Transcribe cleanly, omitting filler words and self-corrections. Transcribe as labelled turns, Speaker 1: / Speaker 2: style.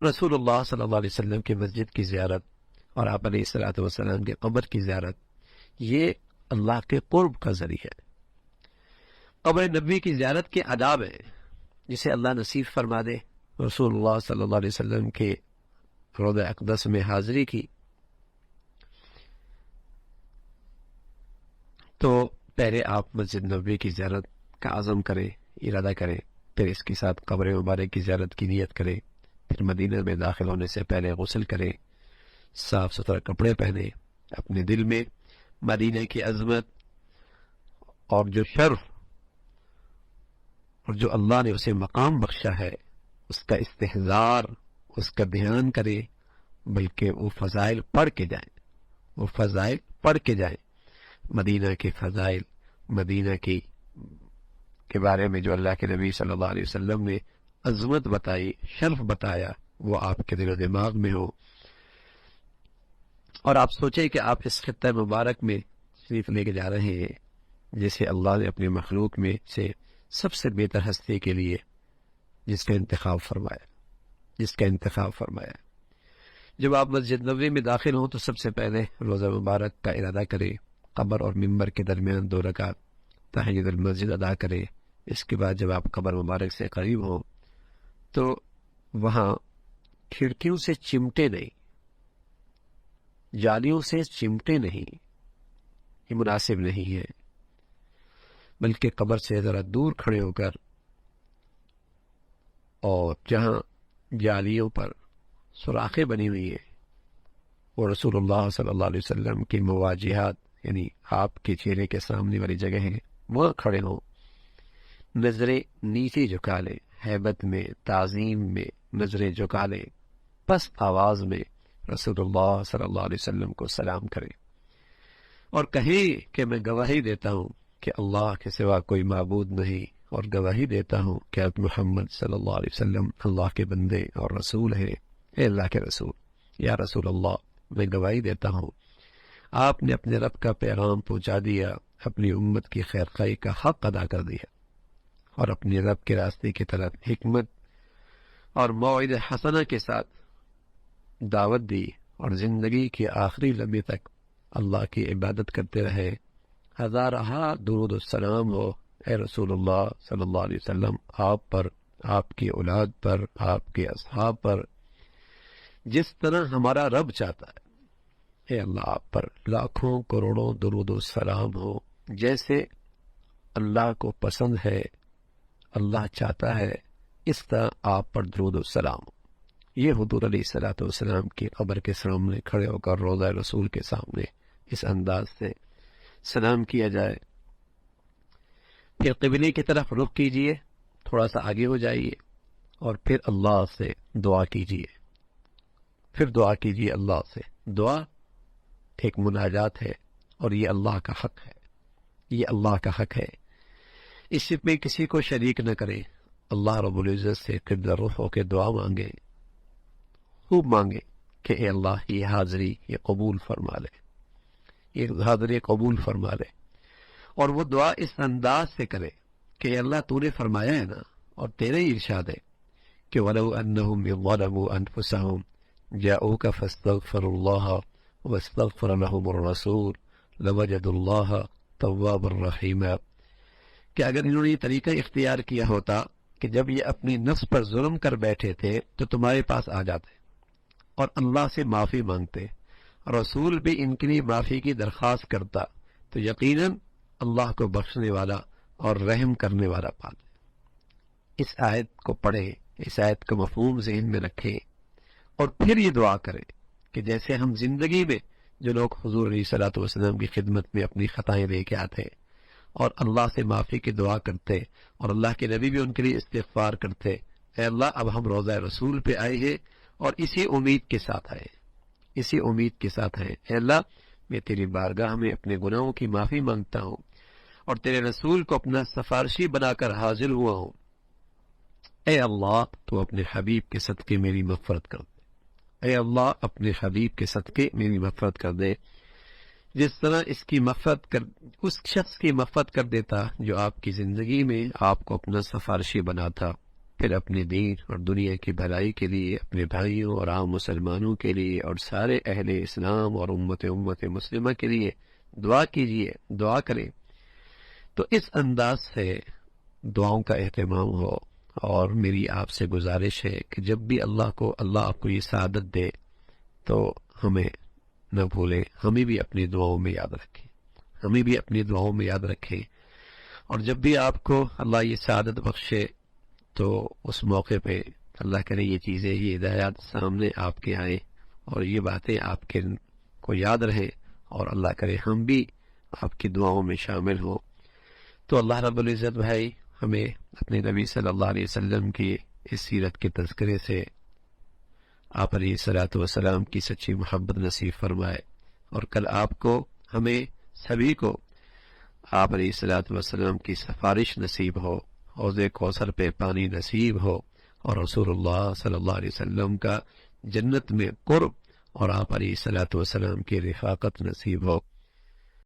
Speaker 1: رسول اللہ صلی اللہ علیہ وسلم کی مسجد کی زیارت اور آپ علیہ الصلوۃ والسلام کے قبر کی زیارت یہ اللہ کے قرب کا ذریعہ ہے۔ قبر نبی کی زیارت کے آداب ہیں جسے اللہ نصیب فرما دے۔ رسول اللہ صلی اللہ علیہ وسلم کے روضہ اقدس میں حاضری کی تو پہلے آپ مسجد نبوی کی زیارت کا عزم کریں، ارادہ کریں، پھر اس کے ساتھ قبر مبارک کی زیارت کی نیت کریں، پھر مدینہ میں داخل ہونے سے پہلے غسل کریں، صاف ستھرا کپڑے پہنیں، اپنے دل میں مدینہ کی عظمت اور جو شرف اور جو اللہ نے اسے مقام بخشا ہے اس کا استحضار، اس کا دھیان کرے، بلکہ وہ فضائل پڑھ کے جائیں، وہ فضائل پڑھ کے جائیں، مدینہ کے فضائل، مدینہ کے بارے میں جو اللہ کے نبی صلی اللہ علیہ وسلم نے عظمت بتائی، شرف بتایا، وہ آپ کے دل و دماغ میں ہو، اور آپ سوچیں کہ آپ اس خطہ مبارک میں شریف لے کے جا رہے ہیں جسے اللہ نے اپنے مخلوق میں سے سب سے بہتر ہستی کے لیے جس کا انتخاب فرمایا۔ جب آپ مسجد نبوی میں داخل ہوں تو سب سے پہلے روزہ مبارک کا ارادہ کریں، قبر اور ممبر کے درمیان 2 رکعت تحیۃ المسجد ادا کریں۔ اس کے بعد جب آپ قبر مبارک سے قریب ہوں تو وہاں کھڑکیوں سے چمٹے نہیں، جالیوں سے چمٹے نہیں، یہ مناسب نہیں ہے، بلکہ قبر سے ذرا دور کھڑے ہو کر اور جہاں جالیوں پر سوراخیں بنی ہوئی ہیں وہ رسول اللہ صلی اللہ علیہ وسلم کی مواجہات یعنی آپ کے چہرے کے سامنے والی جگہ ہیں، وہاں کھڑے ہوں، نظریں نیچے جھکا لیں، ہیبت میں، تعظیم میں نظریں جھکا لیں، پست آواز میں رسول اللہ صلی اللہ علیہ وسلم کو سلام کریں اور کہیں کہ میں گواہی دیتا ہوں کہ اللہ کے سوا کوئی معبود نہیں، اور گواہی دیتا ہوں کہ آپ محمد صلی اللہ علیہ وسلم اللہ کے بندے اور رسول ہیں۔ اے اللہ کے رسول، یا رسول اللہ، میں گواہی دیتا ہوں آپ نے اپنے رب کا پیغام پہنچا دیا، اپنی امت کی خیر خواہی کا حق ادا کر دیا، اور اپنے رب کے راستے کی طرف حکمت اور موعظہ حسنہ کے ساتھ دعوت دی، اور زندگی کے آخری لمحے تک اللہ کی عبادت کرتے رہے۔ ہزارہا درود السلام ہو اے رسول اللہ صلی اللہ علیہ وسلم، آپ پر، آپ کی اولاد پر، آپ کے اصحاب پر، جس طرح ہمارا رب چاہتا ہے۔ اے اللہ، آپ پر لاکھوں کروڑوں درود السلام ہو، جیسے اللہ کو پسند ہے، اللہ چاہتا ہے، اس طرح آپ پر درود السلام ہو۔ یہ حضور علیہ الصلوۃ والسلام کی قبر کے سامنے کھڑے ہو کر روضہ رسول کے سامنے اس انداز سے سلام کیا جائے۔ پھر قبلے کی طرف رخ کیجئے، تھوڑا سا آگے ہو جائیے، اور پھر اللہ سے دعا کیجئے، پھر دعا کیجئے اللہ سے۔ دعا ایک مناجات ہے، اور یہ اللہ کا حق ہے، یہ اللہ کا حق ہے، اس میں کسی کو شریک نہ کریں۔ اللہ رب العزت سے قبلہ رخ ہو کے دعا مانگے، خوب مانگے کہ اے اللہ یہ حاضری یہ قبول فرما لے، یہ حاضری قبول فرما لے، اور وہ دعا اس انداز سے کرے کہ اے اللہ تو نے فرمایا ہے نا، اور تیرے ہی ارشاد ہے کہ وَلَوْ أَنَّهُمْ إِذْ ظَلَمُوا أَنفُسَهُمْ جَاءُوكَ فَاسْتَغْفَرُوا اللَّهَ وَاسْتَغْفَرَ لَهُمُ الرَّسُولُ لَوَجَدُوا اللَّهَ تَوَّابًا رَحِيمًا، کہ اگر انہوں نے یہ طریقہ اختیار کیا ہوتا کہ جب یہ اپنی نفس پر ظلم کر بیٹھے تھے تو تمہارے پاس آ جاتے اور اللہ سے معافی مانگتے، رسول بھی ان کے لیے معافی کی درخواست کرتا، تو یقیناً اللہ کو بخشنے والا اور رحم کرنے والا پاتے۔ اس آیت کو پڑھیں، اس آیت کو مفہوم ذہن میں رکھیں، اور پھر یہ دعا کریں کہ جیسے ہم زندگی میں جو لوگ حضور علیہ الصلوۃ والسلام کی خدمت میں اپنی خطائیں لے کے آتے اور اللہ سے معافی کی دعا کرتے، اور اللہ کے نبی بھی ان کے لیے استغفار کرتے، اے اللہ اب ہم روضہ رسول پہ آئے ہیں اور اسی امید کے ساتھ آئے، اسی امید کے ساتھ آئے، اے اللہ میں تیری بارگاہ میں اپنے گناہوں کی معافی مانگتا ہوں اور تیرے رسول کو اپنا سفارشی بنا کر حاضر ہوا ہوں، اے اللہ تو اپنے حبیب کے صدقے میری مغفرت کر دے، اے اللہ اپنے حبیب کے صدقے میری مغفرت کر دے، جس طرح اس کی مغفرت کر اس شخص کی مغفرت کر دیتا جو آپ کی زندگی میں آپ کو اپنا سفارشی بنا تھا، پھر اپنے دین اور دنیا کی بھلائی کے لیے، اپنے بھائیوں اور عام مسلمانوں کے لیے اور سارے اہل اسلام اور امت مسلمہ کے لیے دعا کیجیے، دعا کریں۔ تو اس انداز سے دعاؤں کا اہتمام ہو، اور میری آپ سے گزارش ہے کہ جب بھی اللہ آپ کو یہ سعادت دے تو ہمیں نہ بھولیں، ہمیں بھی اپنی دعاؤں میں یاد رکھیں، ہمیں بھی اپنی دعاؤں میں یاد رکھیں۔ اور جب بھی آپ کو اللہ یہ سعادت بخشے تو اس موقع پہ اللہ کرے یہ چیزیں، یہ ہدایات سامنے آپ کے آئیں اور یہ باتیں آپ کے کو یاد رہیں، اور اللہ کرے ہم بھی آپ کی دعاؤں میں شامل ہوں۔ تو اللہ رب العزت بھائی ہمیں اپنے نبی صلی اللہ علیہ وسلم کی اس سیرت کے تذکرے سے آپ علیہ الصلوۃ والسلام کی سچی محبت نصیب فرمائے، اور کل آپ کو، ہمیں سبھی کو آپ علیہ الصلوۃ والسلام کی سفارش نصیب ہو، حوض کوثر پہ پانی نصیب ہو، اور رسول اللہ صلی اللہ علیہ وسلم کا جنت میں قرب اور آپ علیہ الصلوۃ والسلام کی رفاقت نصیب ہو۔